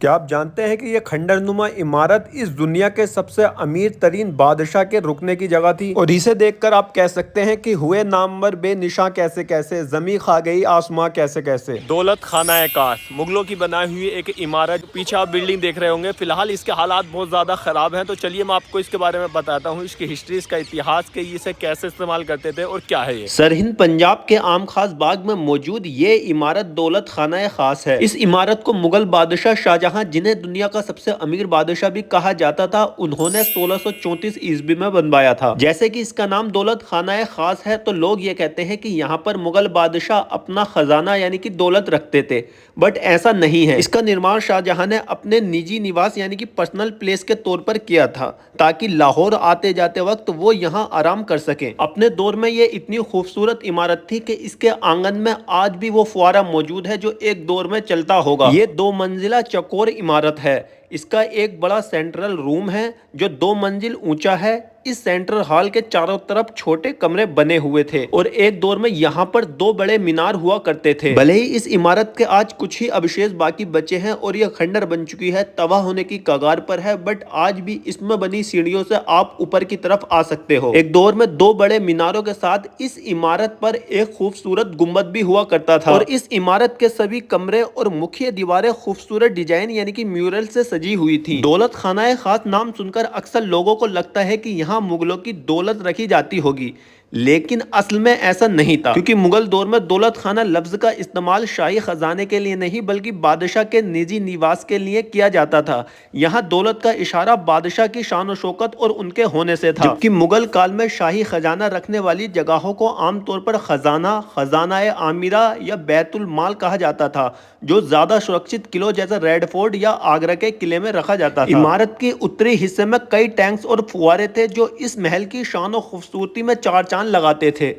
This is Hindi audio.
क्या आप जानते हैं कि यह खंडरनुमा इमारत इस दुनिया के सबसे अमीर तरीन बादशाह के रुकने की जगह थी। और इसे देखकर आप कह सकते हैं कि हुए नामवर बेनिशां कैसे कैसे, जमी खा गई आसमां कैसे कैसे। दौलत खाना ए काश मुगलों की बनाई हुई एक इमारत, पीछे आप बिल्डिंग देख रहे होंगे। फिलहाल इसके हालात बहुत ज़्यादा ख़राब हैं, तो चलिए मैं आपको इसके बारे में बताता हूँ, इसकी हिस्ट्री, इसका इतिहास, के इसे कैसे इस्तेमाल करते थे और क्या है ये। सरहिंद पंजाब के आम खास बाग में मौजूद ये इमारत दौलत खाना ए खास है। इस इमारत को मुगल बादशाह शाहजहां, जिन्हें दुनिया का सबसे अमीर बादशाह भी कहा जाता था, उन्होंने 1634 ईस्वी में बनवाया था। जैसे कि इसका नाम दौलत खाना ए खास है, तो लोग ये कहते हैं कि यहाँ पर मुगल बादशाह अपना खजाना यानी कि दौलत रखते थे, बट ऐसा नहीं है। इसका निर्माण शाहजहां ने अपने निजी निवास यानी कि पर्सनल प्लेस के तौर पर किया था, ताकि लाहौर आते जाते वक्त वो यहाँ आराम कर सकें। अपने दौर में ये इतनी खूबसूरत इमारत थी कि इसके आंगन में आज भी वो फुआरा मौजूद है जो एक दौर में चलता होगा। ये 2 मंजिला चौकोर इमारत है। इसका एक बड़ा सेंट्रल रूम है जो 2 मंजिल ऊंचा है। इस सेंट्रल हॉल के चारों तरफ छोटे कमरे बने हुए थे और एक दौर में यहाँ पर 2 बड़े मीनार हुआ करते थे। भले ही इस इमारत के आज कुछ ही अवशेष बाकी बचे हैं और यह खंडर बन चुकी है, तबाह होने की कगार पर है, बट आज भी इसमें बनी सीढ़ियों से आप ऊपर की तरफ आ सकते हो। एक दौर में 2 बड़े मीनारों के साथ इस इमारत पर एक खूबसूरत गुंबद भी हुआ करता था और इस इमारत के सभी कमरे और मुख्य दीवारें खूबसूरत डिजाइन यानी कि म्यूरल से सजी हुई थी। दौलत खाना ए खास नाम सुनकर अक्सर लोगों को लगता है कि यहाँ मुगलों की दौलत रखी जाती होगी, लेकिन असल में ऐसा नहीं था, क्योंकि मुगल दौर में दौलत खाना लफ्ज का इस्तेमाल शाही खजाने के लिए नहीं बल्कि बादशाह के निजी निवास के लिए किया जाता था। यहाँ दौलत का इशारा बादशाह की शान और शौकत और उनके होने से था, जबकि मुगल काल में शाही खजाना रखने वाली जगहों को आमतौर पर खजाना, खजाना ए आमिरा या बैतुल माल कहा जाता था, जो ज्यादा सुरक्षित किलों जैसे रेड फोर्ट या आगरा के किले में रखा जाता था। इमारत के उत्तरी हिस्से में कई टैंक्स और फुआरे थे जो इस महल की शान और खूबसूरती में चार चांद लगाते थे।